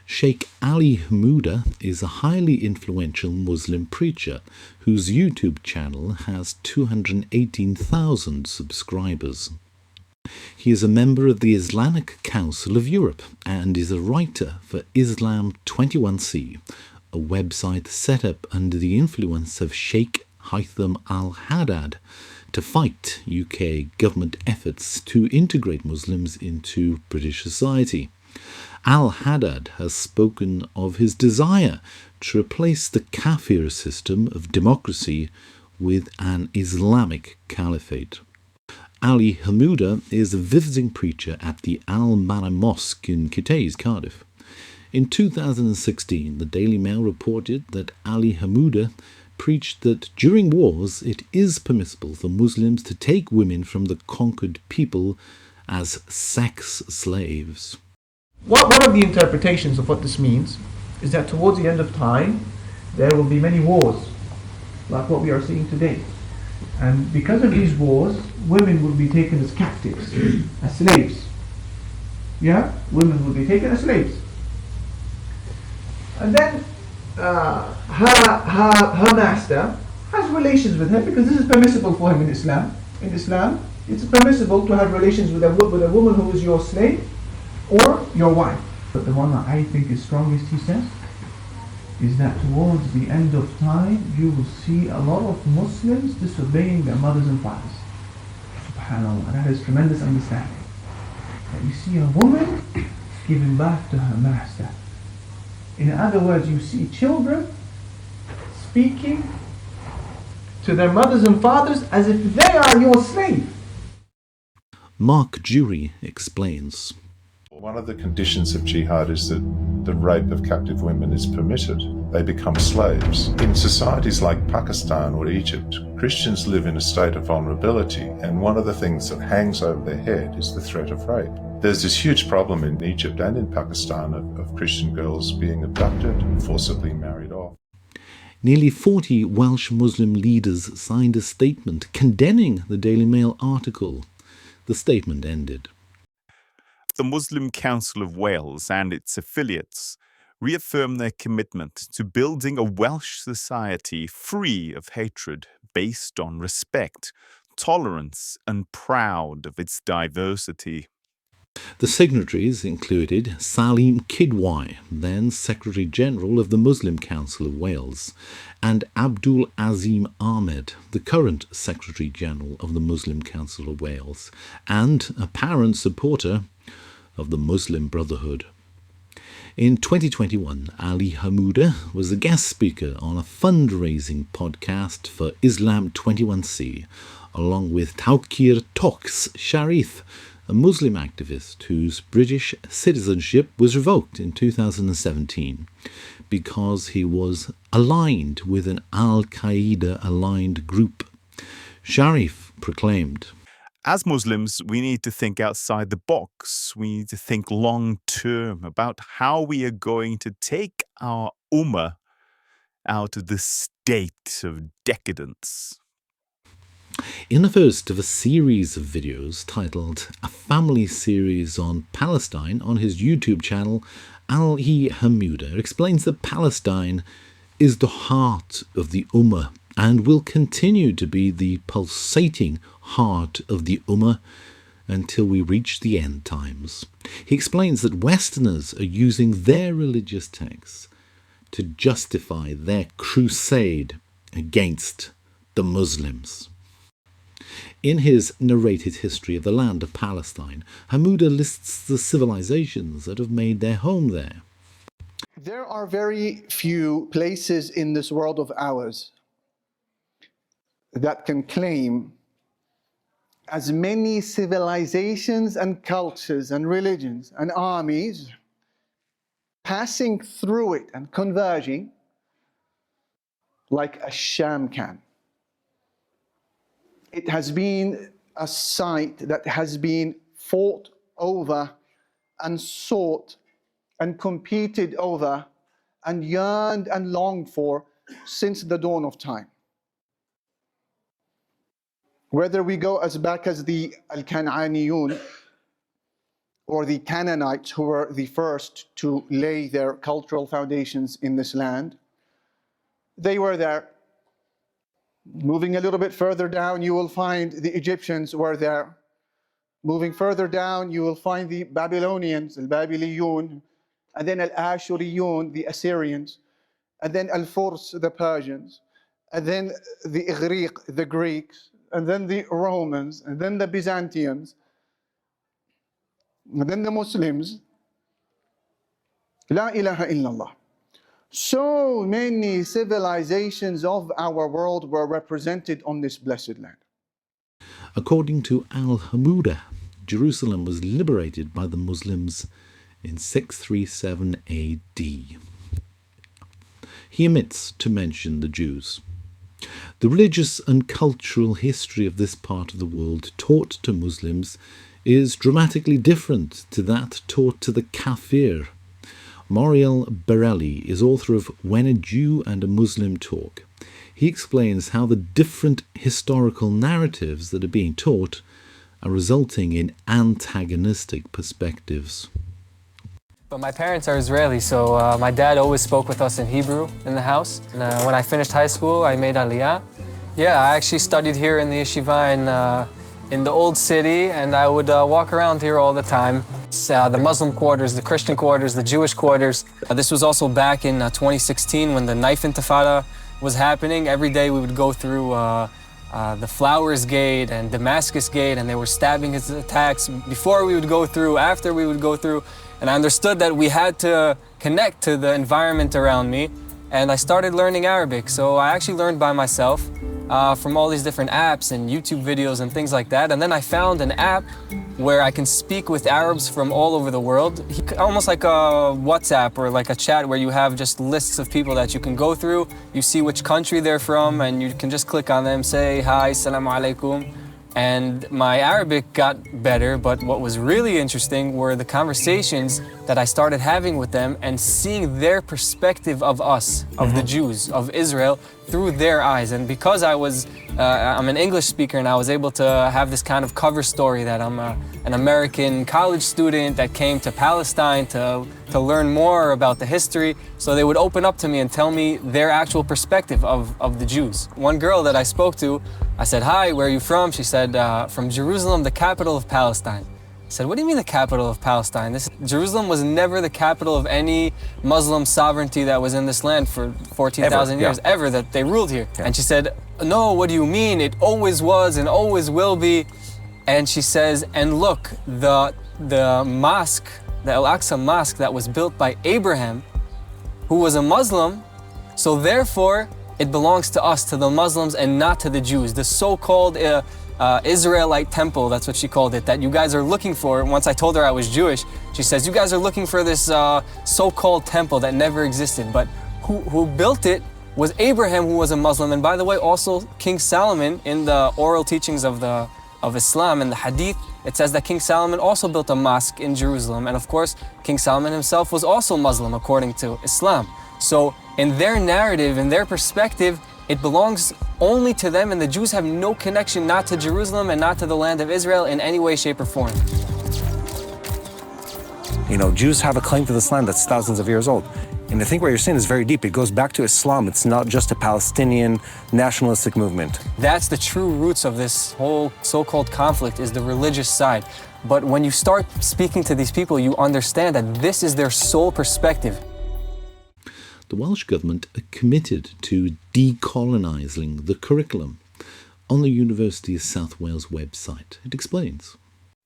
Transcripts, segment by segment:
Shaykh Ali Hammuda is a highly influential Muslim preacher whose YouTube channel has 218,000 subscribers. He is a member of the Islamic Council of Europe and is a writer for Islam 21C, a website set up under the influence of Shaykh Hasan Ali to fight UK government efforts to integrate Muslims into British society. Al-Haddad has spoken of his desire to replace the kafir system of democracy with an Islamic caliphate. Ali Hammuda is a visiting preacher at the Al-Manar Mosque in Cardiff. In 2016, the Daily Mail reported that Ali Hammuda preached that during wars it is permissible for Muslims to take women from the conquered people as sex slaves. One of the interpretations of what this means is that towards the end of time there will be many wars like what we are seeing today, and because of these wars women will be taken as captives, as slaves. Women will be taken as slaves, and then her master has relations with her because this is permissible for him in Islam. In Islam, it's permissible to have relations with a woman who is your slave or your wife. But the one that I think is strongest, he says, is that towards the end of time you will see a lot of Muslims disobeying their mothers and fathers. SubhanAllah, that is tremendous understanding. That you see a woman giving birth to her master. In other words, you see children speaking to their mothers and fathers as if they are your slave. Mark Jury explains. One of the conditions of jihad is that the rape of captive women is permitted. They become slaves. In societies like Pakistan or Egypt, Christians live in a state of vulnerability, and one of the things that hangs over their head is the threat of rape. There's this huge problem in Egypt and in Pakistan of Christian girls being abducted and forcibly married off. Nearly 40 Welsh Muslim leaders signed a statement condemning the Daily Mail article. The statement ended. The Muslim Council of Wales and its affiliates reaffirm their commitment to building a Welsh society free of hatred, based on respect, tolerance, and proud of its diversity. The signatories included Saleem Kidwai, then Secretary-General of the Muslim Council of Wales, and Abdul-Azim Ahmed, the current Secretary-General of the Muslim Council of Wales, and a apparent supporter of the Muslim Brotherhood. In 2021, Ali Hammuda was a guest speaker on a fundraising podcast for Islam 21C, along with Tawkir Toks Sharif, a Muslim activist whose British citizenship was revoked in 2017 because he was aligned with an Al-Qaeda-aligned group. Sharif proclaimed, As Muslims, we need to think outside the box. We need to think long-term about how we are going to take our ummah out of the state of decadence. In the first of a series of videos titled A Family Series on Palestine on his YouTube channel, Ali Hammuda explains that Palestine is the heart of the Ummah and will continue to be the pulsating heart of the Ummah until we reach the end times. He explains that Westerners are using their religious texts to justify their crusade against the Muslims. In his narrated history of the land of Palestine, Hammuda lists the civilizations that have made their home there. There are very few places in this world of ours that can claim as many civilizations and cultures and religions and armies passing through it and converging like al-Sham can. It has been a site that has been fought over and sought and competed over and yearned and longed for since the dawn of time. Whether we go as back as the Al-Kan'aniyun or the Canaanites, who were the first to lay their cultural foundations in this land. They were there. Moving a little bit further down, you will find the Egyptians were there. Moving further down, you will find the Babylonians, al-Babiliyun, and then al-Ashuriyun, the Assyrians, and then al-Furs, the Persians, and then the Igriq, the Greeks, and then the Romans, and then the Byzantians, and then the Muslims. La ilaha illallah. So many civilizations of our world were represented on this blessed land. According to Al Hammuda, Jerusalem was liberated by the Muslims in 637 AD. He omits to mention the Jews. The religious and cultural history of this part of the world taught to Muslims is dramatically different to that taught to the Kafir. Moriel Bareli is author of When a Jew and a Muslim Talk. He explains how the different historical narratives that are being taught are resulting in antagonistic perspectives. But my parents are Israeli, so my dad always spoke with us in Hebrew in the house. And when I finished high school, I made Aliyah. Yeah, I actually studied here in the yeshiva in the old city, and I would walk around here all the time. The Muslim quarters, the Christian quarters, the Jewish quarters. This was also back in 2016 when the knife intifada was happening. Every day we would go through the Flowers Gate and Damascus Gate, and they were stabbing his attacks before we would go through, after we would go through. And I understood that we had to connect to the environment around me, and I started learning Arabic. So I actually learned by myself from all these different apps and YouTube videos and things like that. And then I found an app where I can speak with Arabs from all over the world, almost like a WhatsApp or like a chat where you have just lists of people that you can go through. You see which country they're from, and you can just click on them, say hi, assalamu alaikum. And my Arabic got better, but what was really interesting were the conversations that I started having with them and seeing their perspective of us, of the Jews, of Israel, through their eyes. And because I'm an English speaker and I was able to have this kind of cover story that I'm an American college student that came to Palestine to learn more about the history, so they would open up to me and tell me their actual perspective of the Jews. One girl that I spoke to, I said, hi, where are you from? She said, from Jerusalem, the capital of Palestine. I said, what do you mean the capital of Palestine? Jerusalem was never the capital of any Muslim sovereignty that was in this land for 14,000 years, ever, that they ruled here. Yeah. And she said, no, what do you mean? It always was and always will be. And she says, and look, the mosque, the Al-Aqsa Mosque that was built by Abraham, who was a Muslim, so therefore it belongs to us, to the Muslims, and not to the Jews. The so-called Israelite temple, that's what she called it, that you guys are looking for. Once I told her I was Jewish, she says, you guys are looking for this so-called temple that never existed. But who built it was Abraham, who was a Muslim. And by the way, also King Solomon, in the oral teachings of Islam and the Hadith, it says that King Solomon also built a mosque in Jerusalem. And of course, King Solomon himself was also Muslim according to Islam. So in their narrative, in their perspective, it belongs only to them, and the Jews have no connection, not to Jerusalem and not to the land of Israel in any way, shape, or form. You know, Jews have a claim to this land that's thousands of years old. And I think what you're saying is very deep. It goes back to Islam. It's not just a Palestinian nationalistic movement. That's the true roots of this whole so-called conflict, is the religious side. But when you start speaking to these people, you understand that this is their sole perspective. The Welsh Government are committed to decolonising the curriculum. On the University of South Wales website, it explains.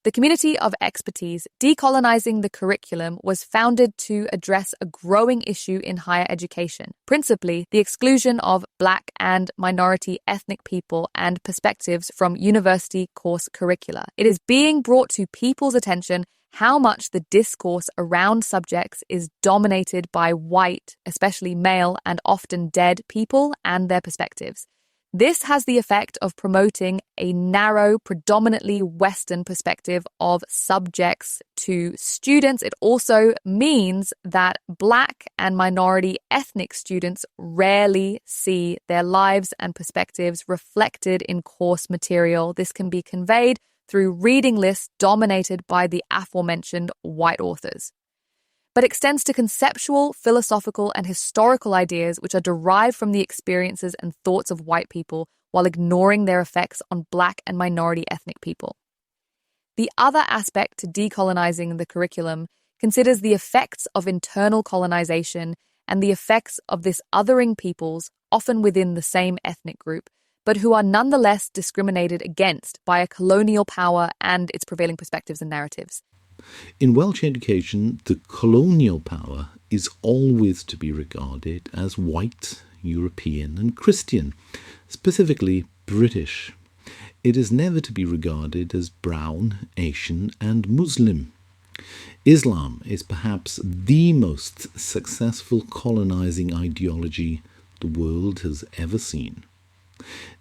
The community of expertise Decolonising the Curriculum was founded to address a growing issue in higher education, principally the exclusion of Black and minority ethnic people and perspectives from university course curricula. It is being brought to people's attention how much the discourse around subjects is dominated by white, especially male and often dead people and their perspectives. This has the effect of promoting a narrow, predominantly Western perspective of subjects to students. It also means that Black and minority ethnic students rarely see their lives and perspectives reflected in course material. This can be conveyed through reading lists dominated by the aforementioned white authors, but extends to conceptual, philosophical, and historical ideas which are derived from the experiences and thoughts of white people while ignoring their effects on black and minority ethnic people. The other aspect to decolonizing the curriculum considers the effects of internal colonization and the effects of this othering peoples, often within the same ethnic group, but who are nonetheless discriminated against by a colonial power and its prevailing perspectives and narratives. In Welsh education, the colonial power is always to be regarded as white, European and Christian, specifically British. It is never to be regarded as brown, Asian and Muslim. Islam is perhaps the most successful colonizing ideology the world has ever seen.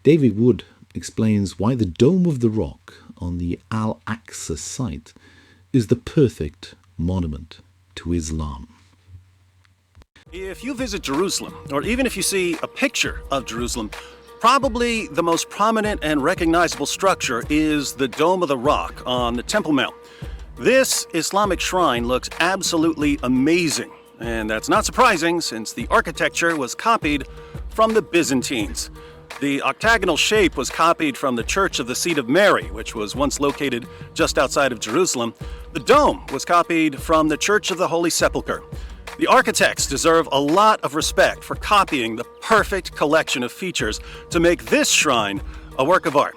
David Wood explains why the Dome of the Rock on the Al-Aqsa site is the perfect monument to Islam. If you visit Jerusalem, or even if you see a picture of Jerusalem, probably the most prominent and recognizable structure is the Dome of the Rock on the Temple Mount. This Islamic shrine looks absolutely amazing, and that's not surprising since the architecture was copied from the Byzantines. The octagonal shape was copied from the Church of the Seat of Mary, which was once located just outside of Jerusalem. The dome was copied from the Church of the Holy Sepulchre. The architects deserve a lot of respect for copying the perfect collection of features to make this shrine a work of art.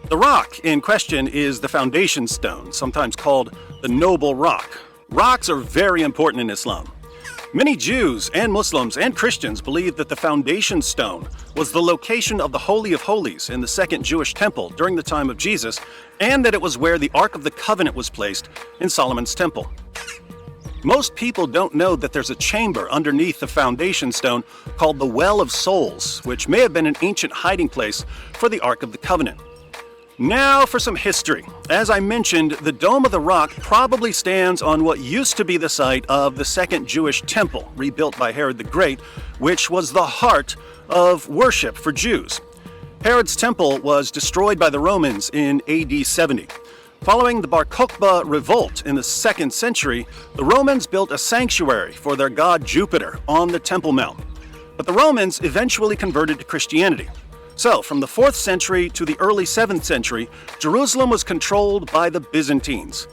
The rock in question is the foundation stone, sometimes called the Noble Rock. Rocks are very important in Islam. Many Jews and Muslims and Christians believe that the foundation stone was the location of the Holy of Holies in the Second Jewish Temple during the time of Jesus, and that it was where the Ark of the Covenant was placed in Solomon's Temple. Most people don't know that there's a chamber underneath the foundation stone called the Well of Souls, which may have been an ancient hiding place for the Ark of the Covenant. Now for some history. As I mentioned, the Dome of the Rock probably stands on what used to be the site of the Second Jewish Temple, rebuilt by Herod the Great, which was the heart of worship for Jews. Herod's temple was destroyed by the Romans in AD 70. Following the Bar Kokhba revolt in the 2nd century, the Romans built a sanctuary for their god Jupiter on the Temple Mount. But the Romans eventually converted to Christianity. So, from the 4th century to the early 7th century, Jerusalem was controlled by the Byzantines.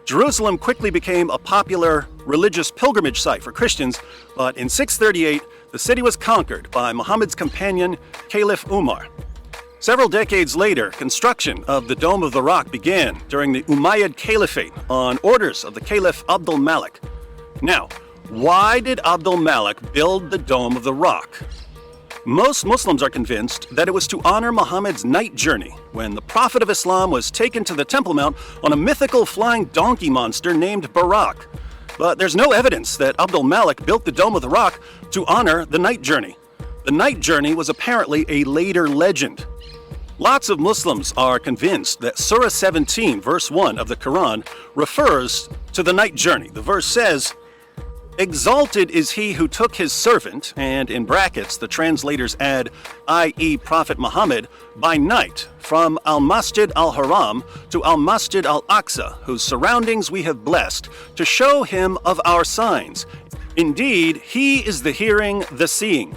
Jerusalem quickly became a popular religious pilgrimage site for Christians, but in 638, the city was conquered by Muhammad's companion, Caliph Umar. Several decades later, construction of the Dome of the Rock began during the Umayyad Caliphate on orders of the Caliph Abdul-Malik. Now, why did Abdul-Malik build the Dome of the Rock? Most Muslims are convinced that it was to honor Muhammad's night journey, when the Prophet of Islam was taken to the Temple Mount on a mythical flying donkey monster named Barak. But there's no evidence that Abdul-Malik built the Dome of the Rock to honor the night journey. The night journey was apparently a later legend. Lots of Muslims are convinced that Surah 17, verse 1 of the Quran refers to the night journey. The verse says, "Exalted is he who took his servant," and in brackets the translators add, i.e. Prophet Muhammad, "by night from Al-Masjid al-Haram to Al-Masjid al-Aqsa, whose surroundings we have blessed, to show him of our signs. Indeed, he is the hearing, the seeing."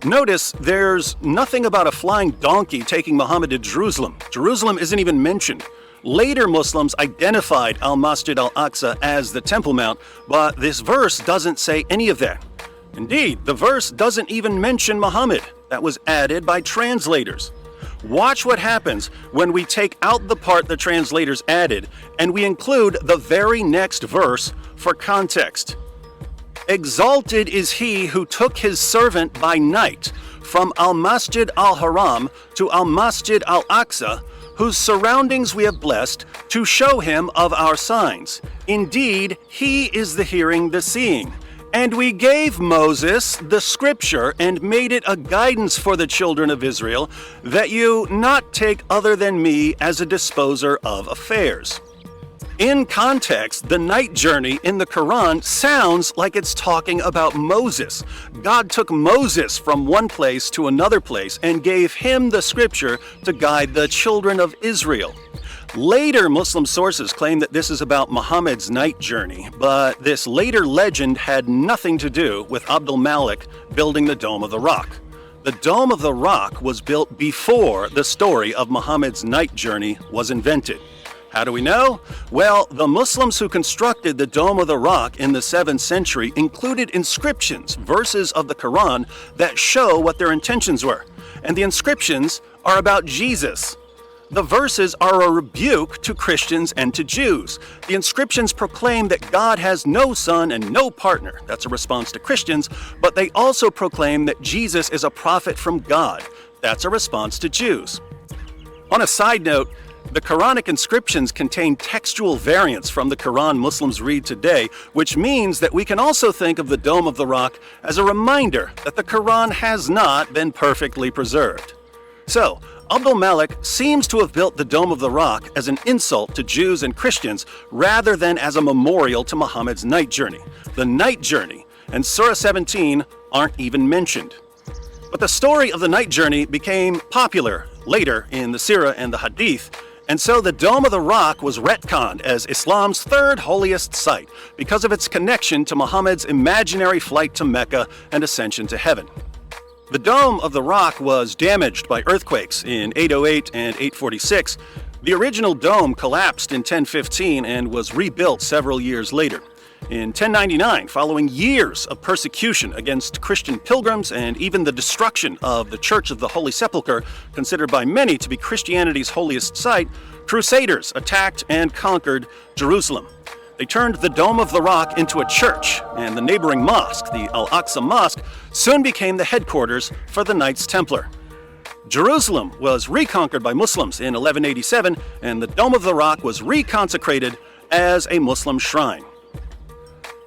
Notice there's nothing about a flying donkey taking Muhammad to Jerusalem. Jerusalem isn't even mentioned. Later Muslims identified Al-Masjid al-Aqsa as the Temple Mount, but this verse doesn't say any of that. Indeed, the verse doesn't even mention Muhammad. That was added by translators. Watch what happens when we take out the part the translators added and we include the very next verse for context. "Exalted is he who took his servant by night from Al-Masjid al-Haram to Al-Masjid al-Aqsa, whose surroundings we have blessed, to show him of our signs. Indeed, he is the hearing, the seeing. And we gave Moses the scripture and made it a guidance for the children of Israel, that you not take other than me as a disposer of affairs." In context, the night journey in the Quran sounds like it's talking about Moses. God took Moses from one place to another place and gave him the scripture to guide the children of Israel. Later Muslim sources claim that this is about Muhammad's night journey, but this later legend had nothing to do with Abdul Malik building the Dome of the Rock. The Dome of the Rock was built before the story of Muhammad's night journey was invented. How do we know? Well, the Muslims who constructed the Dome of the Rock in the 7th century included inscriptions, verses of the Quran, that show what their intentions were. And the inscriptions are about Jesus. The verses are a rebuke to Christians and to Jews. The inscriptions proclaim that God has no son and no partner. That's a response to Christians, but they also proclaim that Jesus is a prophet from God. That's a response to Jews. On a side note, the Quranic inscriptions contain textual variants from the Quran Muslims read today, which means that we can also think of the Dome of the Rock as a reminder that the Quran has not been perfectly preserved. So, Abdul Malik seems to have built the Dome of the Rock as an insult to Jews and Christians rather than as a memorial to Muhammad's night journey. The night journey and Surah 17 aren't even mentioned. But the story of the night journey became popular later in the Sirah and the Hadith, and so the Dome of the Rock was retconned as Islam's third holiest site because of its connection to Muhammad's imaginary flight to Mecca and ascension to heaven. The Dome of the Rock was damaged by earthquakes in 808 and 846. The original dome collapsed in 1015 and was rebuilt several years later. In 1099, following years of persecution against Christian pilgrims and even the destruction of the Church of the Holy Sepulchre, considered by many to be Christianity's holiest site, Crusaders attacked and conquered Jerusalem. They turned the Dome of the Rock into a church, and the neighboring mosque, the Al-Aqsa Mosque, soon became the headquarters for the Knights Templar. Jerusalem was reconquered by Muslims in 1187, and the Dome of the Rock was reconsecrated as a Muslim shrine.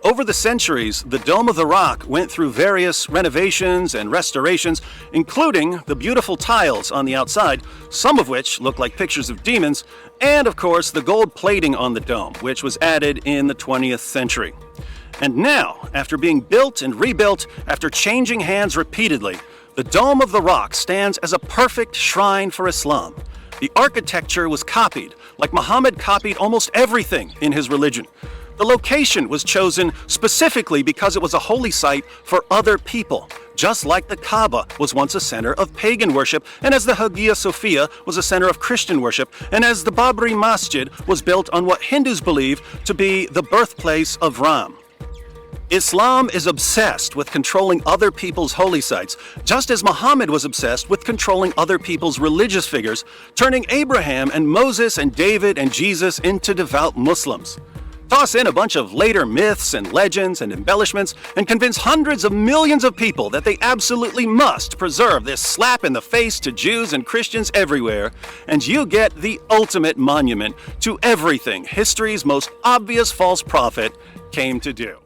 Over the centuries, the Dome of the Rock went through various renovations and restorations, including the beautiful tiles on the outside, some of which look like pictures of demons, and of course the gold plating on the dome, which was added in the 20th century. And now, after being built and rebuilt, after changing hands repeatedly, the Dome of the Rock stands as a perfect shrine for Islam. The architecture was copied, like Muhammad copied almost everything in his religion. The location was chosen specifically because it was a holy site for other people, just like the Kaaba was once a center of pagan worship, and as the Hagia Sophia was a center of Christian worship, and as the Babri Masjid was built on what Hindus believe to be the birthplace of Ram. Islam is obsessed with controlling other people's holy sites, just as Muhammad was obsessed with controlling other people's religious figures, turning Abraham and Moses and David and Jesus into devout Muslims. Toss in a bunch of later myths and legends and embellishments and convince hundreds of millions of people that they absolutely must preserve this slap in the face to Jews and Christians everywhere, and you get the ultimate monument to everything history's most obvious false prophet came to do.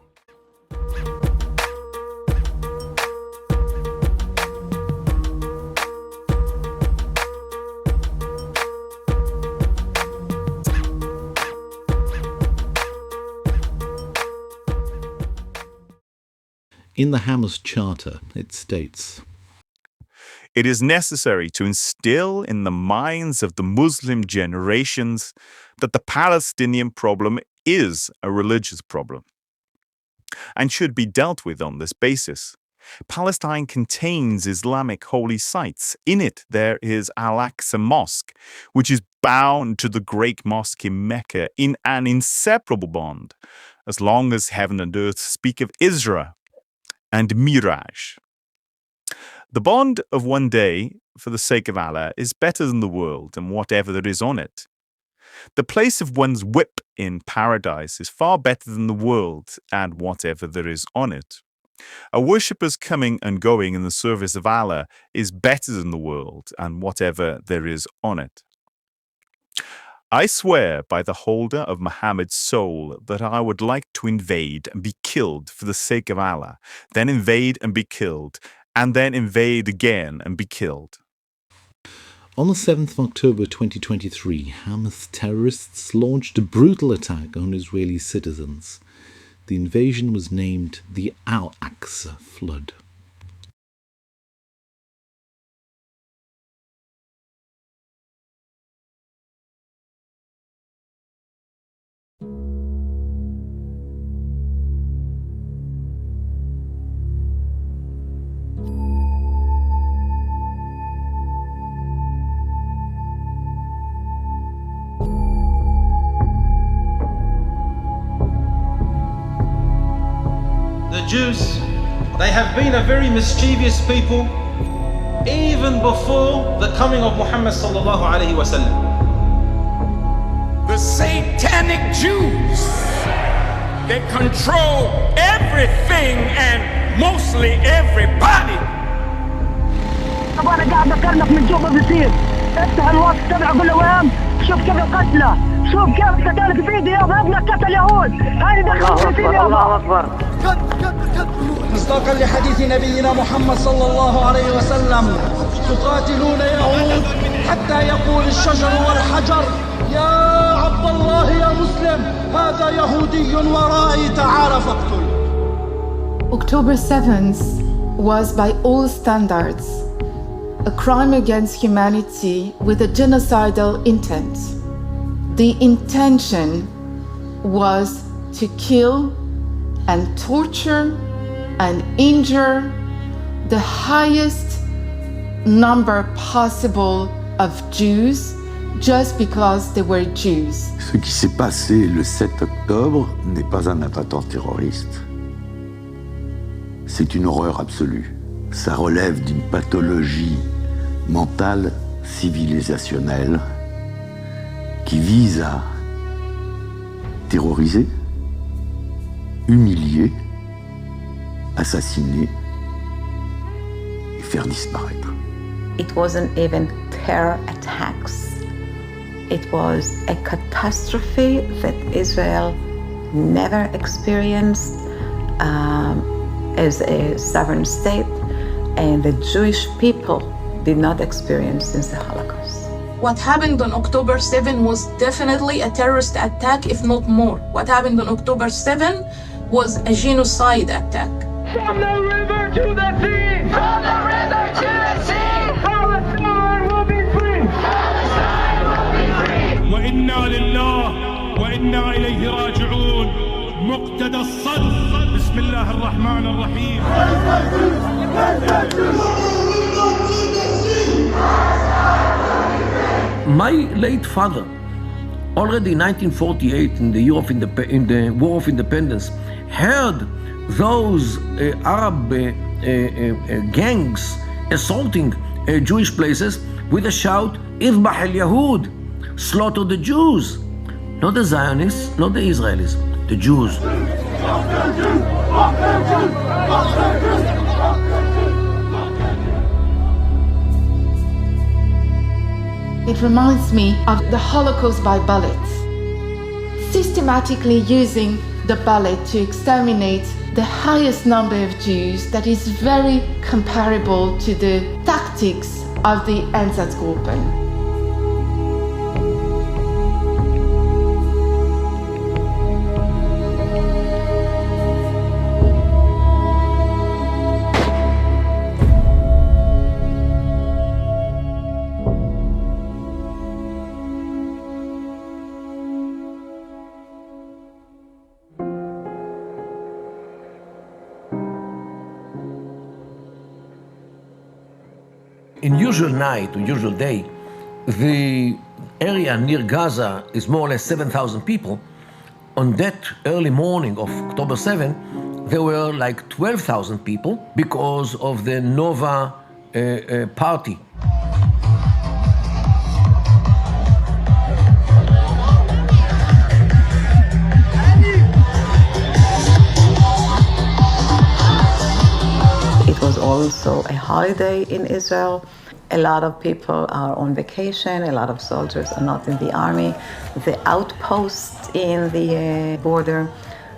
In the Hamas Charter, it states, "It is necessary to instill in the minds of the Muslim generations that the Palestinian problem is a religious problem and should be dealt with on this basis. Palestine contains Islamic holy sites. In it, there is Al-Aqsa Mosque, which is bound to the great mosque in Mecca in an inseparable bond, as long as heaven and earth speak of Israel and Miraj. The bond of one day, for the sake of Allah, is better than the world and whatever there is on it. The place of one's whip in paradise is far better than the world and whatever there is on it. A worshipper's coming and going in the service of Allah is better than the world and whatever there is on it. I swear by the holder of Muhammad's soul that I would like to invade and be killed for the sake of Allah, then invade and be killed, and then invade again and be killed." On the 7th of October 2023, Hamas terrorists launched a brutal attack on Israeli citizens. The invasion was named the Al-Aqsa Flood. the Jews, they have been a very mischievous people even before the coming of Muhammad sallallahu alaihi wasallam. The satanic Jews, they control everything and mostly everybody. طبعا قاعد اتكلم من شوف بيصير افتح الوقت تبع كل وين شوف كيف القتلى شوف كيف قتلك في ايدي يابا ابنك قتل يهود هاي دخلت في ايدي الله اكبر مصداقا لحديث نبينا محمد صلى الله عليه وسلم تقاتلون يهود حتى يقول الشجر والحجر يا عبد الله يا مسلم هذا يهودي ورائي تعال فاقتل. October 7th was by all standards a crime against humanity with a genocidal intent. The intention was to kill and torture and injure the highest number possible of Jews just because they were Jews. Ce qui s'est passé le 7 octobre n'est pas un attentat terroriste. C'est une horreur absolue. Ça relève d'une pathologie mentale civilisationnelle qui vise à terroriser, humilier, assassiner et faire disparaître. It wasn't even terror attacks. It was a catastrophe that Israel never experienced as a sovereign state, and the Jewish people did not experience since the Holocaust. What happened on October 7 was definitely a terrorist attack, if not more. What happened on October 7 was a genocide attack. From the river to the sea! From the river to the sea! Palestine will be free! Palestine will be free! وإنا لله وإنا إليه راجعون. مقتدى الصدر. بسم الله الرحمن الرحيم. My late father, already in 1948, in the War of Independence, heard those Arab gangs assaulting Jewish places with a shout, "Idbah al-Yahud," slaughter the Jews. Not the Zionists, not the Israelis, the Jews. It reminds me of the Holocaust by bullets, systematically using the bullet to exterminate the highest number of Jews that is very comparable to the tactics of the Einsatzgruppen. In usual night or usual day, the area near Gaza is more or less 7,000 people. On that early morning of October 7, there were like 12,000 people because of the Nova party. It was also a holiday in Israel. A lot of people are on vacation, a lot of soldiers are not in the army. The outposts in the border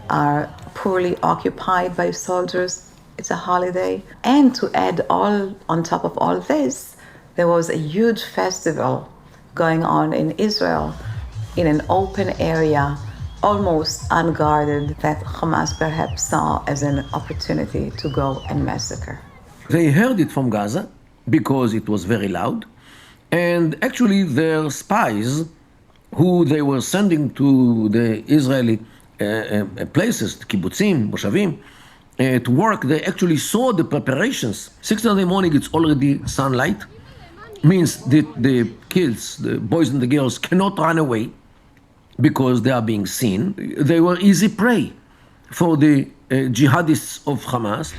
are poorly occupied by soldiers. It's a holiday. And to add all on top of all this, there was a huge festival going on in Israel in an open area, almost unguarded, that Hamas perhaps saw as an opportunity to go and massacre. They heard it from Gaza because it was very loud, and actually their spies, who they were sending to the Israeli places, kibbutzim, moshavim, to work, they actually saw the preparations. 6 in the morning, it's already sunlight, means that the kids, the boys and the girls, cannot run away because they are being seen. They were easy prey for the jihadis of Hamas.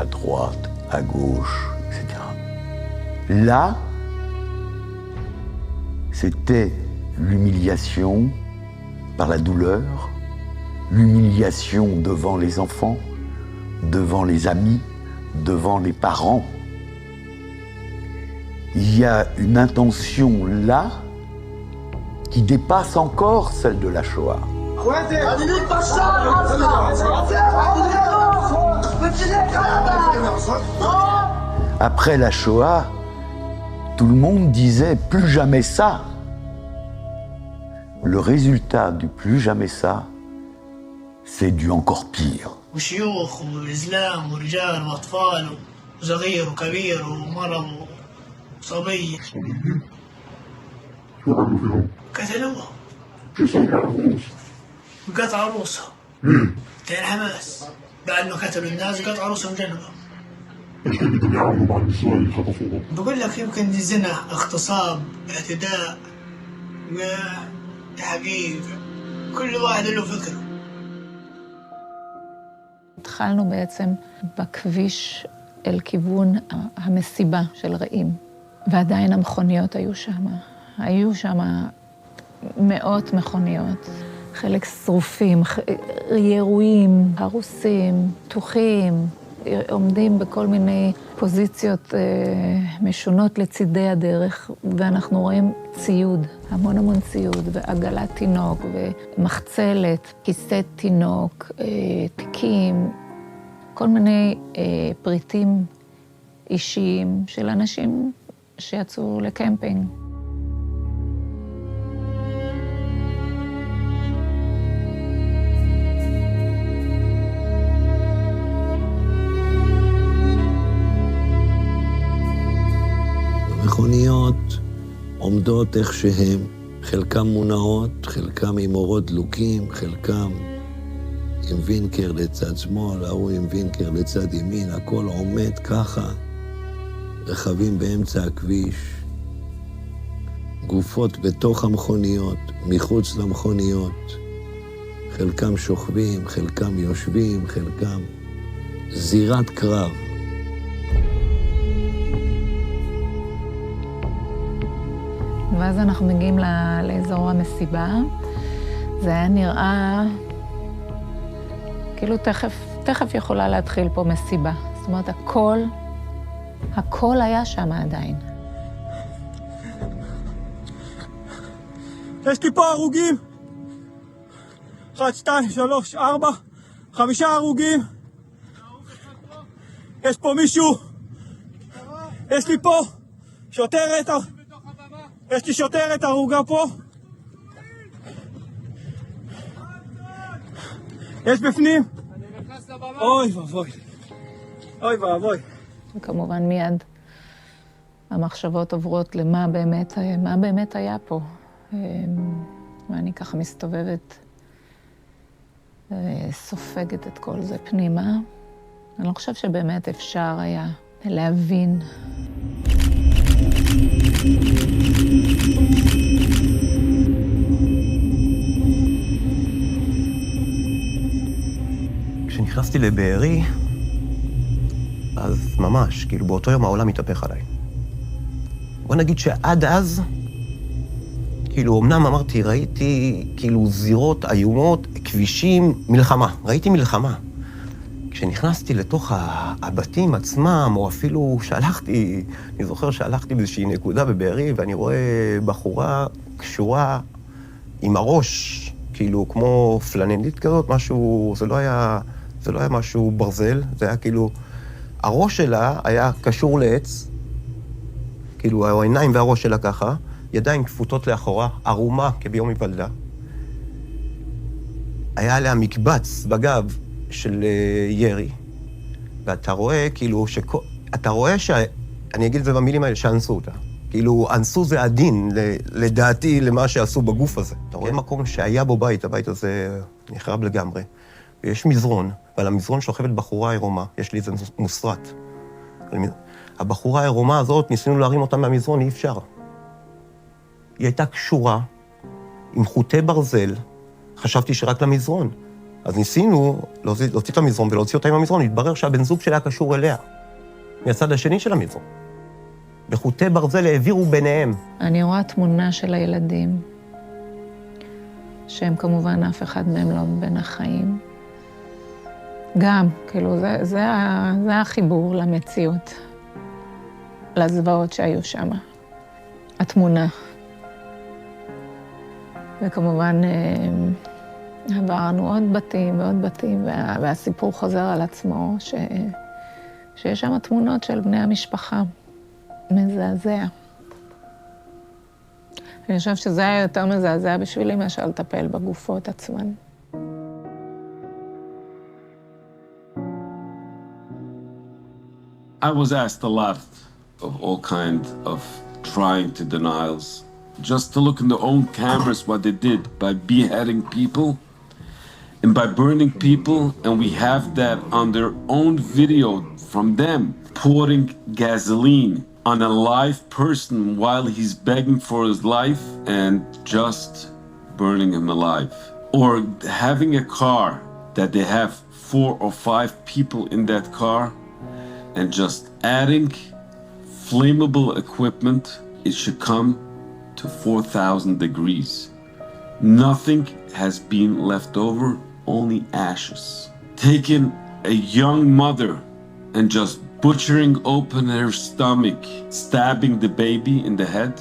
À droite, à gauche, etc. Là, c'était l'humiliation par la douleur, l'humiliation devant les enfants, devant les amis, devant les parents. Il y a une intention là qui dépasse encore celle de la Shoah. Après la Shoah, tout le monde disait plus jamais ça. Le résultat du plus jamais ça, c'est du encore pire. وشيوخ وإسلام ورجال وأطفال وصغير وكبير ومرض وصبي قتلوها وقطع رؤوسهم كان حماس بعد ما قتلوا الناس قطع رؤوسهم جنبهم. ايش كيف بدهم يعملوا مع النسوان اللي خطفوهم؟ بقول لك يمكن دي زنا اغتصاب اعتداء تحقيق كل واحد له فكره. התחלנו בעצם בכביש אל כיוון המסיבה של רעים, ועדיין המכוניות היו שם. היו שם מאות מכוניות, חלק שרופים, ירויים, הרוסים, פתוחים, עומדים בכל מיני פוזיציות משונות לצידי הדרך, ואנחנו רואים ציוד, המון ציוד, ועגלת תינוק, ומחצלת, כיסא תינוק, תיקים, כל מיני פריטים אישיים של אנשים שיצאו לקמפינג. מכוניות עומדות איך שהן, חלקם מונעות, חלקם עם אורות דלוקים, חלקם עם וינקר לצד שמאל, ההוא עם וינקר לצד ימין, הכל עומד ככה, רכבים באמצע הכביש, גופות בתוך המכוניות, מחוץ למכוניות, חלקם שוכבים, חלקם יושבים, חלקם זירת קרב. ואז אנחנו מגיעים לאזור המסיבה. זה היה נראה כאילו תכף יכולה להתחיל פה מסיבה. זאת אומרת, הכל היה שם עדיין. יש לי פה הרוגים. 1, 2, 3, 4, 5 הרוגים. יש פה מישהו. יש לי פה שוטרת. יש לי שוטרת הרוגה פה. יש בפנים. אוי ואבוי. אוי ואבוי. וכמובן מיד המחשבות עוברות למה באמת היה פה. ואני ככה מסתובבת וסופגת את כל זה פנימה. אני לא חושב שבאמת אפשר היה להבין. כשנכנסתי לבארי, אז ממש, כאילו באותו יום העולם התהפך עליי. בוא נגיד שעד אז, כאילו אמנם אמרתי, ראיתי כאילו זירות איומות, כבישים, מלחמה. ראיתי מלחמה. כשנכנסתי לתוך הבתים עצמם, או אפילו שהלכתי, אני זוכר שהלכתי באיזושהי נקודה בבארי, ואני רואה בחורה קשורה עם הראש, כאילו כמו פלנלית כזאת, משהו, זה לא היה משהו ברזל, זה היה כאילו, הראש שלה היה קשור לעץ, כאילו העיניים והראש שלה ככה, ידיים כפותות לאחורה, ערומה כביום היוולדה. היה עליה מקבץ בגב של ירי, ואתה רואה כאילו אתה רואה אני אגיד את זה במילים האלה, שאנסו אותה. כאילו, אנסו זה הדין, לדעתי, למה שעשו בגוף הזה. אתה רואה מקום שהיה בו בית, הבית הזה נחרב לגמרי, ויש מזרון, ועל המזרון שוכבת בחורה עירומה, יש לי איזה מוסרט. הבחורה העירומה הזאת, ניסינו להרים אותה מהמזרון, אי אפשר. היא הייתה קשורה עם חוטי ברזל, חשבתי שרק למזרון. אז ניסינו להוציא את המזרון ולהוציא אותה עם המזרון, התברר שהבן זוג שלה קשור אליה, מהצד השני של המזרון. בחוטי ברזל העבירו ביניהם. אני רואה תמונה של הילדים, שהם כמובן אף אחד מהם לא בין החיים. גם, כאילו, זה החיבור למציאות, לזוועות שהיו שם. התמונה. וכמובן, עברנו עוד בתים ועוד בתים, והסיפור חוזר על עצמו, שיש שם תמונות של בני המשפחה. מזעזע. אני חושב שזה היה יותר מזעזע בשבילי מאשר לטפל בגופות עצמן. I was asked a lot of all kinds of trying to denials, just to look in their own cameras what they did by beheading people and by burning people, and we have that on their own video from them pouring gasoline on a live person while he's begging for his life and just burning him alive. Or having a car that they have 4 or 5 people in that car and just adding flammable equipment, it should come to 4,000 degrees. Nothing has been left over, only ashes. Taking a young mother and just butchering open her stomach, stabbing the baby in the head,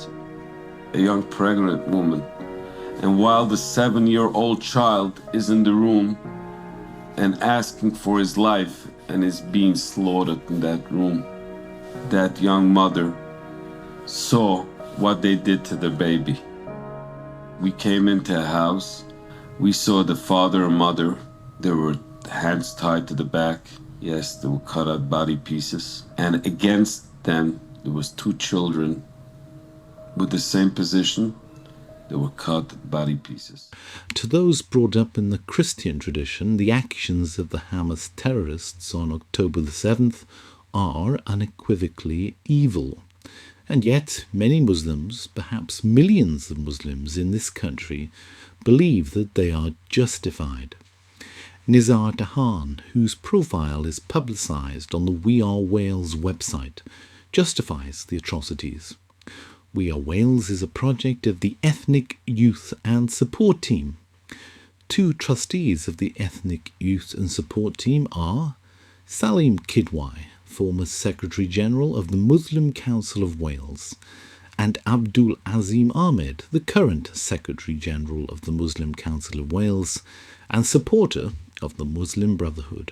a young pregnant woman. And while the 7-year-old child is in the room and asking for his life and is being slaughtered in that room, that young mother saw what they did to the baby. We came into a house, we saw the father and mother, they were hands tied to the back. Yes, they were cut out body pieces. And against them, there was 2 children with the same position. They were cut body pieces. To those brought up in the Christian tradition, the actions of the Hamas terrorists on October the 7th are unequivocally evil. And yet, many Muslims, perhaps millions of Muslims in this country, believe that they are justified. Nizar Dahan, whose profile is publicised on the We Are Wales website, justifies the atrocities. We Are Wales is a project of the Ethnic Youth and Support Team. 2 trustees of the Ethnic Youth and Support Team are Saleem Kidwai, former Secretary-General of the Muslim Council of Wales, and Abdul-Azim Ahmed, the current Secretary-General of the Muslim Council of Wales and supporter of the Muslim Brotherhood.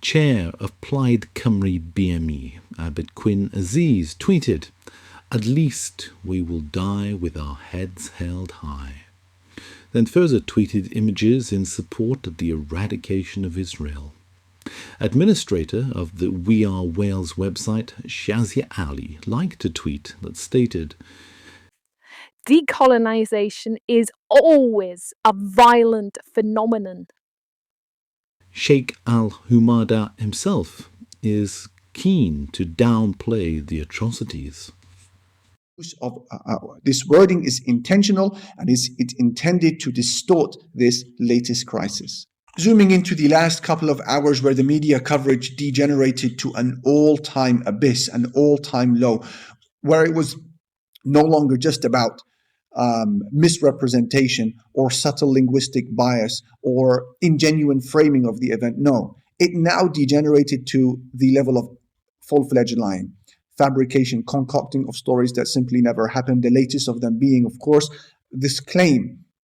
Chair of Plaid Cymru BME, Abyd Quinn-Aziz, tweeted, "At least we will die with our heads held high." Then further tweeted images in support of the eradication of Israel. Administrator of the We Are Wales website, Shazia Ali, liked a tweet that stated, "Decolonisation is always a violent phenomenon." Shaykh Hasan Ali himself is keen to downplay the atrocities. This wording is intentional and it's intended to distort this latest crisis. Zooming into the last couple of hours where the media coverage degenerated to an all-time abyss, an all-time low, where it was no longer just about misrepresentation or subtle linguistic bias or ingenuine framing of the event. No, it now degenerated to the level of full-fledged lying, fabrication, concocting of stories that simply never happened, the latest of them being, of course, this claim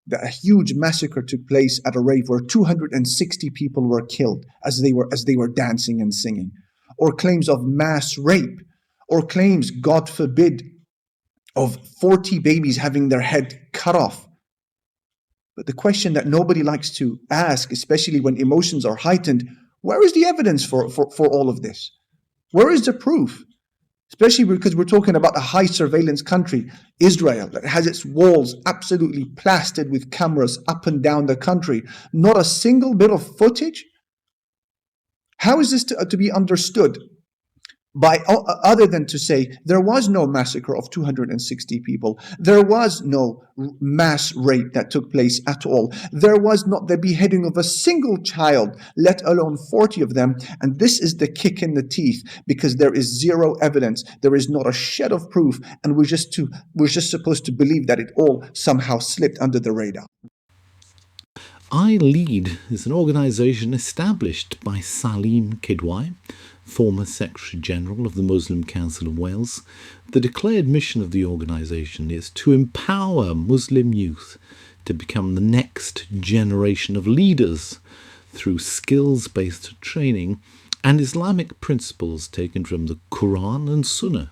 that a huge massacre took place at a rave where 260 people were killed as they were dancing and singing, or claims of mass rape, or claims, God forbid, of 40 babies having their head cut off. But the question that nobody likes to ask, especially when emotions are heightened, where is the evidence for all of this? Where is the proof? especially because we're talking about a high surveillance country, Israel, that has its walls absolutely plastered with cameras up and down the country. Not a single bit of footage. How is this to be understood? By other than to say there was no massacre of 260 people, there was no mass rape that took place at all, there was not the beheading of a single child, let alone 40 of them, and this is the kick in the teeth because there is zero evidence, there is not a shed of proof, and we're just supposed to believe that it all somehow slipped under the radar. iLEAD is an organisation established by Saleem Kidwai, former Secretary General of the Muslim Council of Wales. The declared mission of the organisation is to empower Muslim youth to become the next generation of leaders through skills-based training and Islamic principles taken from the Quran and Sunnah.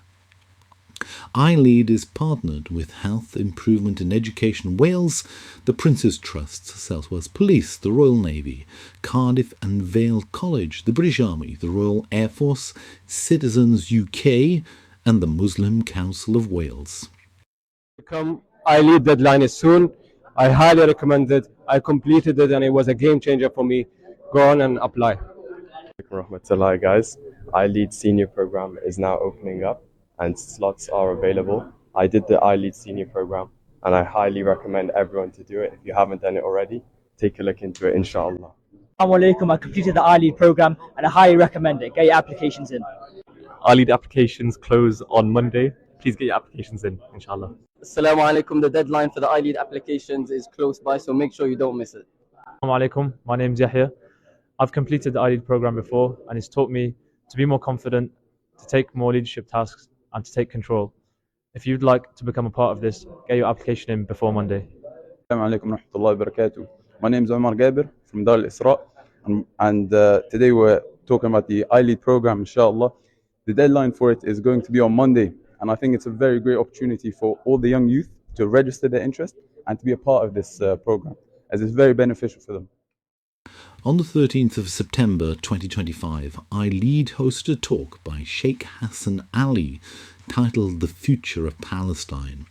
iLEAD is partnered with Health Improvement in Education Wales, the Prince's Trusts, South Wales Police, the Royal Navy, Cardiff and Vale College, the British Army, the Royal Air Force, Citizens UK and the Muslim Council of Wales. iLEAD deadline is soon. I highly recommend it. I completed it and it was a game changer for me. Go on and apply. Rahmatullah, guys. iLEAD senior program is now opening up and slots are available. I did the iLEAD senior program and I highly recommend everyone to do it. If you haven't done it already, take a look into it, inshallah. Assalamu alaikum. I completed the iLEAD program and I highly recommend it. Get your applications in. iLEAD applications close on Monday. Please get your applications in, inshallah. Assalamu alaikum. The deadline for the iLEAD applications is close by, so make sure you don't miss it. Assalamu alaikum. My name's Yahya. I've completed the iLEAD program before and it's taught me to be more confident, to take more leadership tasks and to take control. If you'd like to become a part of this, get your application in before Monday. Assalamu alaikum warahmatullahi wabarakatuh. My name is Omar Gaber from Dar al-Isra, and today we're talking about the iLEAD program, inshallah. The deadline for it is going to be on Monday, and I think it's a very great opportunity for all the young youth to register their interest and to be a part of this program, as it's very beneficial for them. On the 13th of September 2025, iLEAD hosted a talk by Shaykh Hasan Ali titled The Future of Palestine,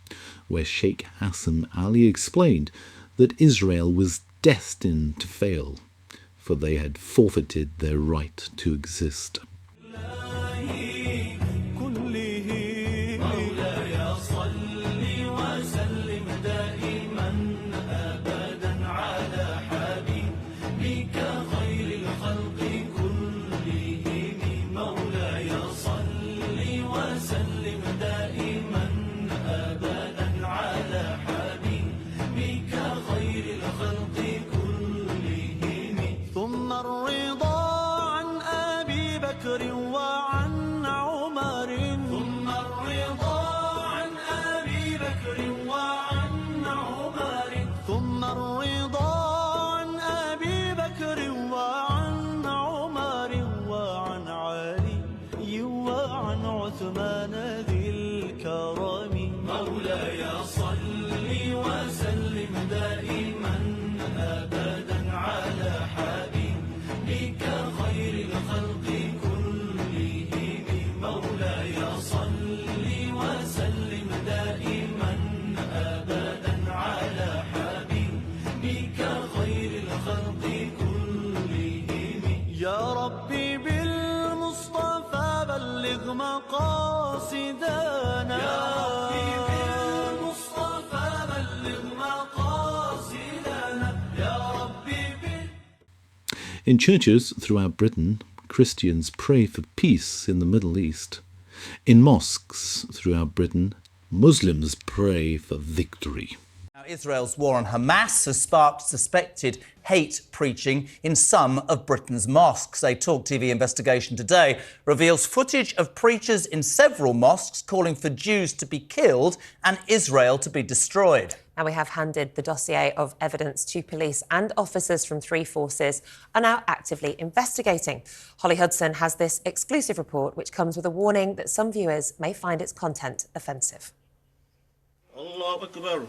where Shaykh Hasan Ali explained that Israel was destined to fail, for they had forfeited their right to exist. In churches throughout Britain, Christians pray for peace in the Middle East. In mosques throughout Britain, Muslims pray for victory. Now, Israel's war on Hamas has sparked suspected hate preaching in some of Britain's mosques. A Talk TV investigation today reveals footage of preachers in several mosques calling for Jews to be killed and Israel to be destroyed. Now, we have handed the dossier of evidence to police, and officers from three forces are now actively investigating. Holly Hudson has this exclusive report, which comes with a warning that some viewers may find its content offensive. Allahu Akbar.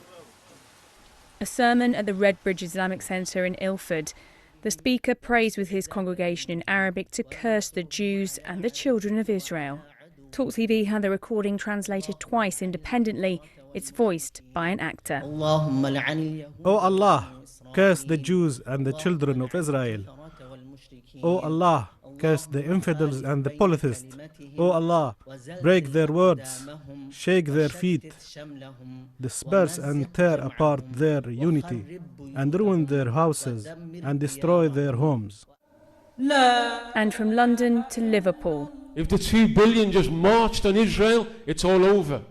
A sermon at the Redbridge Islamic Centre in Ilford. The speaker prays with his congregation in Arabic to curse the Jews and the children of Israel. Talk TV had the recording translated twice independently. It's voiced by an actor. O Allah, curse the Jews and the children of Israel. O Allah, curse the infidels and the polytheists. O Allah, break their words, shake their feet, disperse and tear apart their unity, and ruin their houses and destroy their homes. And from London to Liverpool. If the 2 billion just marched on Israel, it's all over.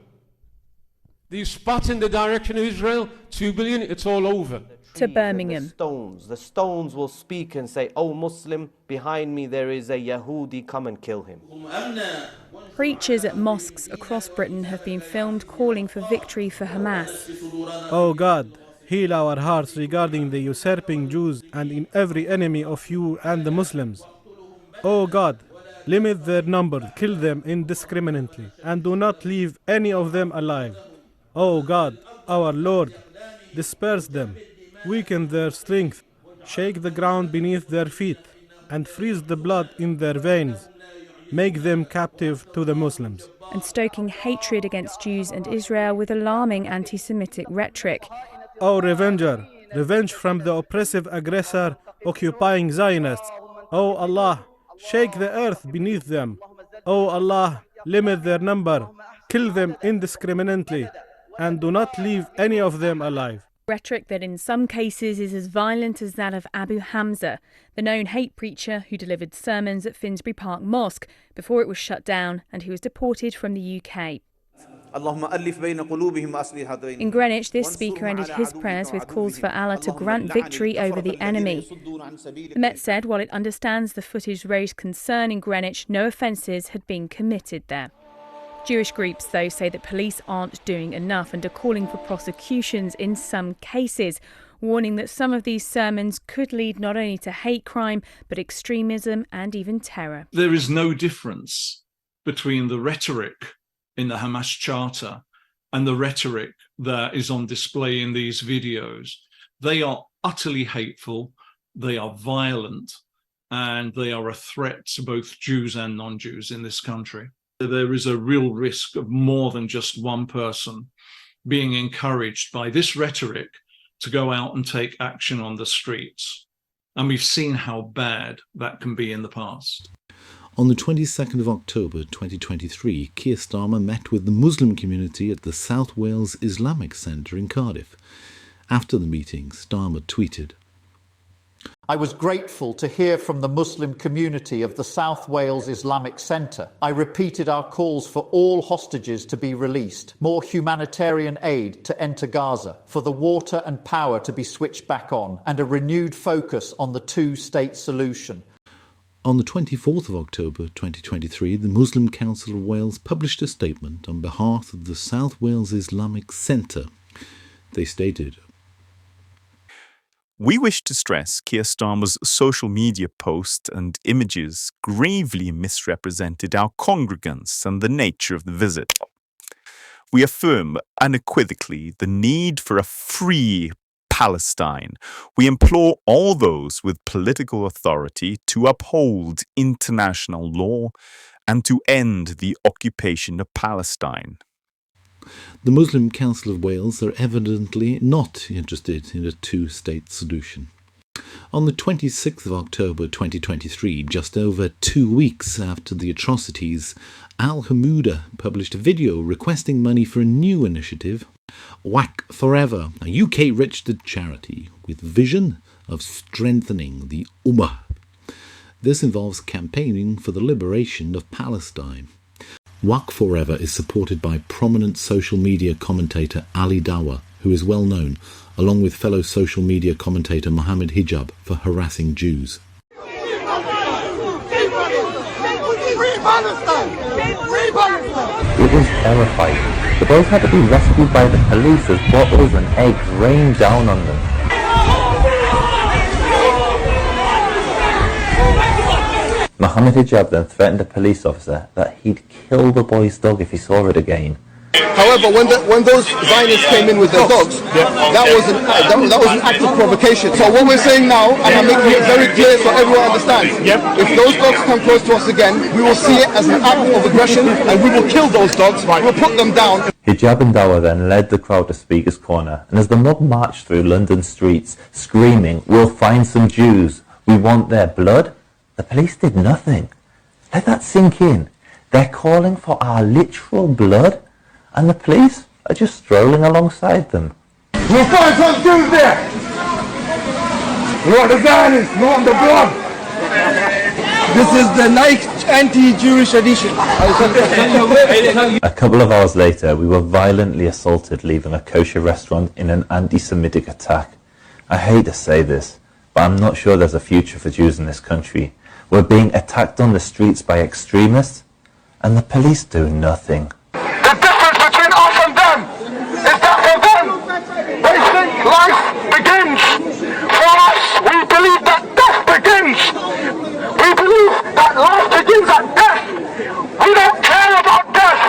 These spat in the direction of Israel, 2 billion, it's all over. To Birmingham. The stones will speak and say, "Oh Muslim, behind me there is a Yahudi, come and kill him." Preachers at mosques across Britain have been filmed calling for victory for Hamas. O God, heal our hearts regarding the usurping Jews and in every enemy of you and the Muslims. O God, limit their number, kill them indiscriminately, and do not leave any of them alive. O God, our Lord, disperse them, weaken their strength, shake the ground beneath their feet, and freeze the blood in their veins. Make them captive to the Muslims. And stoking hatred against Jews and Israel with alarming anti-Semitic rhetoric. O Revenger, revenge from the oppressive aggressor occupying Zionists. O Allah, shake the earth beneath them. O Allah, limit their number, kill them indiscriminately, and do not leave any of them alive. Rhetoric that in some cases is as violent as that of Abu Hamza, the known hate preacher who delivered sermons at Finsbury Park Mosque before it was shut down and who was deported from the UK. In Greenwich, this speaker ended his prayers with calls for Allah to grant victory over the enemy. The Met said while it understands the footage raised concern in Greenwich, no offences had been committed there. Jewish groups, though, say that police aren't doing enough and are calling for prosecutions in some cases, warning that some of these sermons could lead not only to hate crime, but extremism and even terror. There is no difference between the rhetoric in the Hamas Charter and the rhetoric that is on display in these videos. They are utterly hateful, they are violent, and they are a threat to both Jews and non-Jews in this country. There is a real risk of more than just one person being encouraged by this rhetoric to go out and take action on the streets. And we've seen how bad that can be in the past. On the 22nd of October 2023, Keir Starmer met with the Muslim community at the South Wales Islamic Centre in Cardiff. After the meeting, Starmer tweeted, I was grateful to hear from the Muslim community of the South Wales Islamic Centre. I repeated our calls for all hostages to be released, more humanitarian aid to enter Gaza, for the water and power to be switched back on, and a renewed focus on the two-state solution. On the 24th of October 2023, the Muslim Council of Wales published a statement on behalf of the South Wales Islamic Centre. They stated, We wish to stress Keir Starmer's social media posts and images gravely misrepresented our congregants and the nature of the visit. We affirm unequivocally the need for a free Palestine. We implore all those with political authority to uphold international law and to end the occupation of Palestine. The Muslim Council of Wales are evidently not interested in a two-state solution. On the 26th of October 2023, just over 2 weeks after the atrocities, Al Hammuda published a video requesting money for a new initiative, Waqforever, a UK-registered charity with vision of strengthening the Ummah. This involves campaigning for the liberation of Palestine. Waqforever is supported by prominent social media commentator Ali Dawah, who is well known, along with fellow social media commentator Mohammed Hijab, for harassing Jews. Free Palestine! Free Palestine! It was terrifying. The boys had to be rescued by the police as bottles and eggs rained down on them. Mohammed Hijab then threatened a police officer that he'd kill the boy's dog if he saw it again. However, when those Zionists came in with their dogs, that was an act of provocation. So what we're saying now, and I'm making it very clear so everyone understands, if those dogs come close to us again, we will see it as an act of aggression, and we will kill those dogs. We will put them down. Hijab and Dawa then led the crowd to Speaker's Corner, and as the mob marched through London streets, screaming, "We'll find some Jews, we want their blood," the police did nothing. Let that sink in. They're calling for our literal blood, and the police are just strolling alongside them. We'll find some Jews there. We want the Zionists, we want the blood. This is the Nike anti-Jewish edition. A couple of hours later, we were violently assaulted leaving a kosher restaurant in an anti-Semitic attack. I hate to say this, but I'm not sure there's a future for Jews in this country. We're being attacked on the streets by extremists, and the police do nothing. The difference between us and them is that for them, they think life begins. For us, we believe that death begins. We believe that life begins at death. We don't care about death.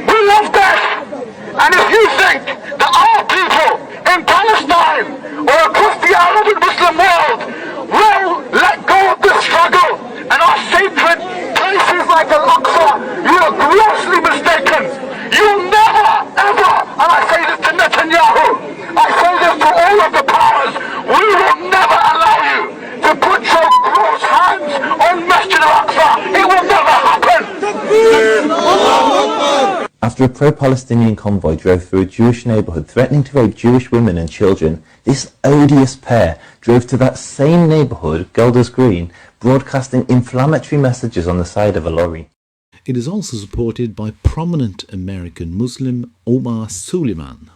We love death. And if you think that our people in Palestine or across the Arab and Muslim world will let go of the struggle and our sacred places like Al-Aqsa, you are grossly mistaken. You'll never, ever, and I say this to Netanyahu, I say this to all of the powers, we will never allow you to put your gross hands on Masjid Al-Aqsa. It will never happen. After a pro-Palestinian convoy drove through a Jewish neighbourhood threatening to rape Jewish women and children, this odious pair drove to that same neighbourhood, Golders Green, broadcasting inflammatory messages on the side of a lorry. It is also supported by prominent American Muslim Omar Suleiman.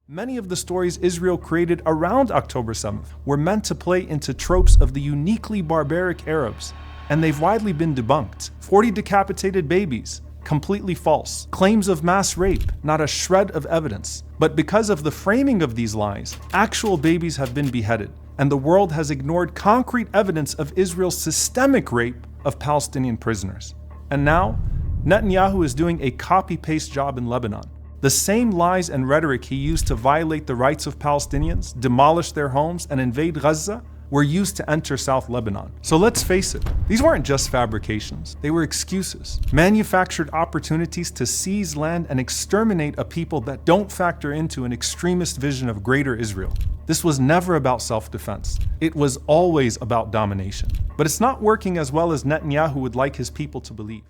Many of the stories Israel created around October 7th were meant to play into tropes of the uniquely barbaric Arabs, and they've widely been debunked. 40 decapitated babies, completely false. Claims of mass rape, not a shred of evidence. But because of the framing of these lies, actual babies have been beheaded, and the world has ignored concrete evidence of Israel's systemic rape of Palestinian prisoners. And now, Netanyahu is doing a copy-paste job in Lebanon. The same lies and rhetoric he used to violate the rights of Palestinians, demolish their homes, and invade Gaza were used to enter South Lebanon. So let's face it, these weren't just fabrications, they were excuses. Manufactured opportunities to seize land and exterminate a people that don't factor into an extremist vision of greater Israel. This was never about self-defense. It was always about domination. But it's not working as well as Netanyahu would like his people to believe.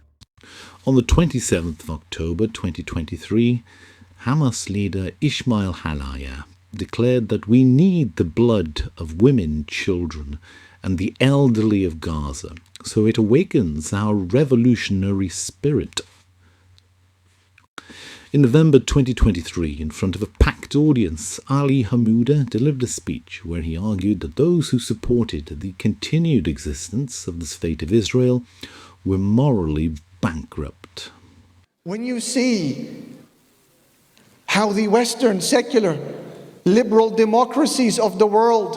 On the 27th of October 2023, Hamas leader Ismail Haniyeh declared that we need the blood of women, children, and the elderly of Gaza, so it awakens our revolutionary spirit. In November 2023, in front of a packed audience, Ali Hammuda delivered a speech where he argued that those who supported the continued existence of the State of Israel were morally bankrupt. When you see how the Western secular liberal democracies of the world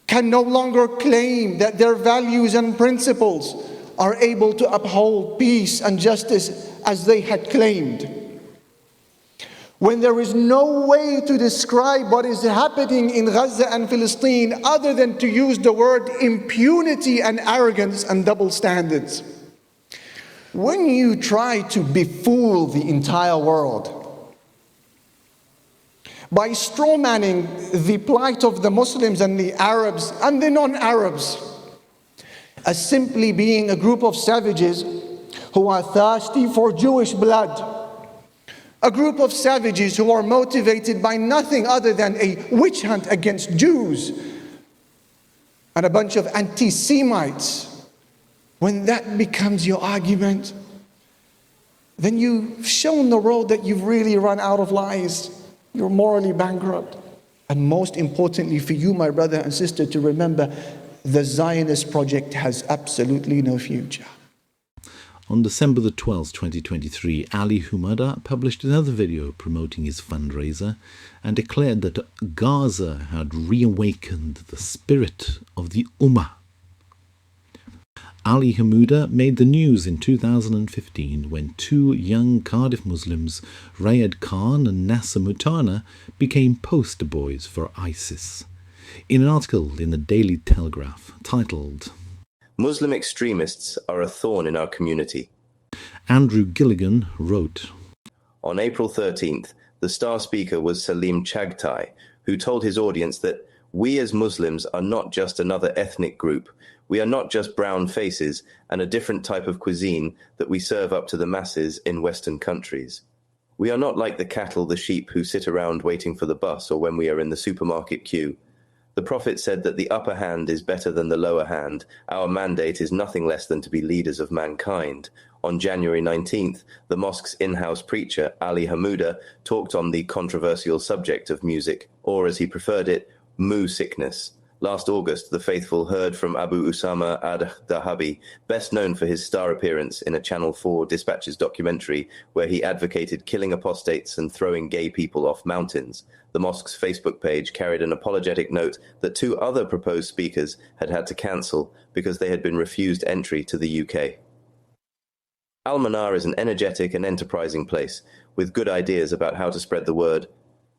can no longer claim that their values and principles are able to uphold peace and justice as they had claimed, when there is no way to describe what is happening in Gaza and Palestine other than to use the word impunity and arrogance and double standards, when you try to befool the entire world by strawmanning the plight of the Muslims and the Arabs and the non-Arabs as simply being a group of savages who are thirsty for Jewish blood, a group of savages who are motivated by nothing other than a witch hunt against Jews and a bunch of anti-Semites, when that becomes your argument, then you've shown the world that you've really run out of lies. You're morally bankrupt. And most importantly for you, my brother and sister, to remember, the Zionist project has absolutely no future. On December the 12th, 2023, Ali Hammuda published another video promoting his fundraiser and declared that Gaza had reawakened the spirit of the Ummah. Ali Hammuda made the news in 2015 when two young Cardiff Muslims, Rayad Khan and Nasser Mutana, became poster boys for ISIS. In an article in the Daily Telegraph titled "Muslim extremists are a thorn in our community," Andrew Gilligan wrote, on April 13th, the star speaker was Saleem Kidwai, who told his audience that we as Muslims are not just another ethnic group. We are not just brown faces and a different type of cuisine that we serve up to the masses in Western countries. We are not like the cattle, the sheep who sit around waiting for the bus or when we are in the supermarket queue. The Prophet said that the upper hand is better than the lower hand. Our mandate is nothing less than to be leaders of mankind. On January 19th, the mosque's in-house preacher, Ali Hammuda, talked on the controversial subject of music, or as he preferred it, moo sickness. Last August, the faithful heard from Abu Usama ad-Dahabi, best known for his star appearance in a Channel 4 Dispatches documentary where he advocated killing apostates and throwing gay people off mountains. The mosque's Facebook page carried an apologetic note that two other proposed speakers had to cancel because they had been refused entry to the UK. Al-Manar is an energetic and enterprising place with good ideas about how to spread the word.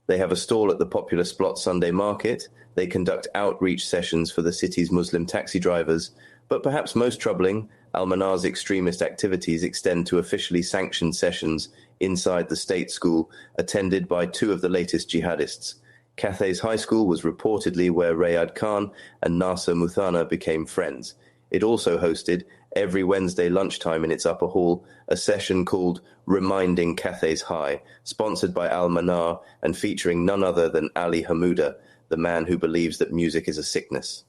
They have a stall at the popular Splot Sunday market. They conduct outreach sessions for the city's Muslim taxi drivers. But perhaps most troubling, Al-Manar's extremist activities extend to officially sanctioned sessions inside the state school, attended by two of the latest jihadists. Cathay's High School was reportedly where Rayad Khan and Nasser Mutana became friends. It also hosted, every Wednesday lunchtime in its upper hall, a session called Reminding Cathay's High, sponsored by Al-Manar and featuring none other than Ali Hammuda, the man who believes that music is a sickness.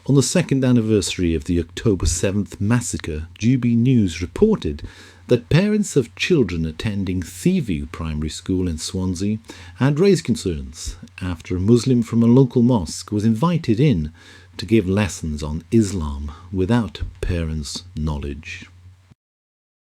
On the second anniversary of the October 7th massacre, GB News reported that parents of children attending Seaview Primary School in Swansea had raised concerns after a Muslim from a local mosque was invited in to give lessons on Islam without parents' knowledge.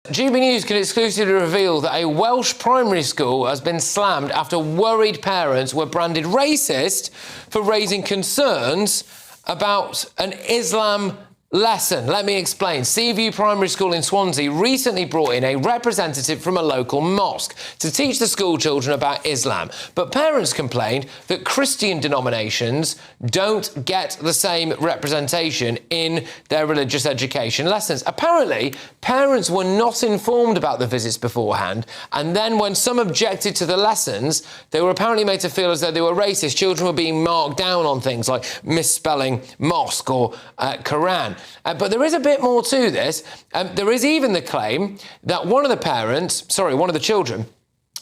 GB News can exclusively reveal that a Welsh primary school has been slammed after worried parents were branded racist for raising concerns about an Islam lesson. Let me explain. Seaview Primary School in Swansea recently brought in a representative from a local mosque to teach the school children about Islam. But parents complained that Christian denominations don't get the same representation in their religious education lessons. Apparently, parents were not informed about the visits beforehand, and then when some objected to the lessons, they were apparently made to feel as though they were racist. Children were being marked down on things like misspelling mosque or Quran. But there is a bit more to this. There is even the claim that one of the children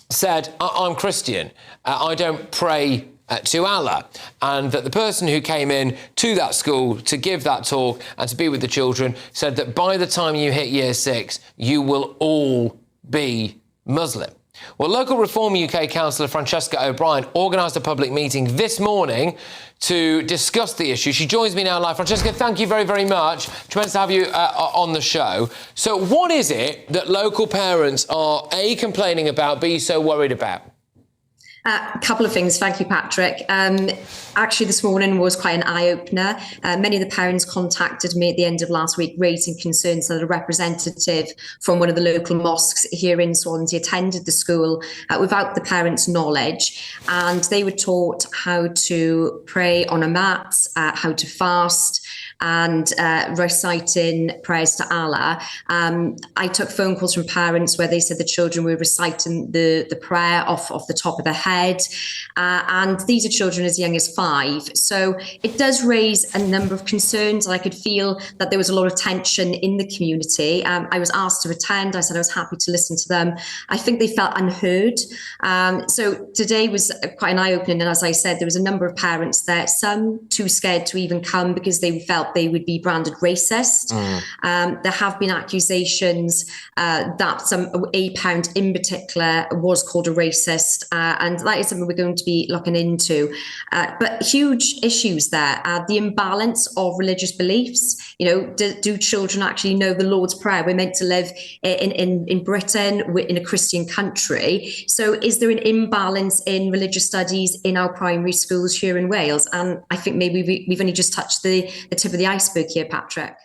said, I'm Christian, I don't pray to Allah, and that the person who came in to that school to give that talk and to be with the children said that by the time you hit year 6, you will all be Muslim. Well, local Reform UK councillor Francesca O'Brien organised a public meeting this morning to discuss the issue. She joins me now live. Francesca, thank you very, very much. Tremendous to have you on the show. So what is it that local parents are, A, complaining about, B, so worried about? A couple of things. Thank you, Patrick. Actually, this morning was quite an eye-opener. Many of the parents contacted me at the end of last week raising concerns that a representative from one of the local mosques here in Swansea attended the school without the parents' knowledge. And they were taught how to pray on a mat, how to fast, and reciting prayers to Allah. I took phone calls from parents where they said the children were reciting the prayer off the top of their head. And these are children as young as 5. So it does raise a number of concerns. I could feel that there was a lot of tension in the community. I was asked to attend. I said I was happy to listen to them. I think they felt unheard. So today was quite an eye-opening. And as I said, there was a number of parents there, some too scared to even come because they felt they would be branded racist. There have been accusations that a parent in particular was called a racist, and that is something we're going to be looking into. But huge issues there. The imbalance of religious beliefs. Do children actually know the Lord's Prayer? We're meant to live in Britain, we're in a Christian country. So is there an imbalance in religious studies in our primary schools here in Wales? And I think maybe we've only just touched the tip of the iceberg here, Patrick.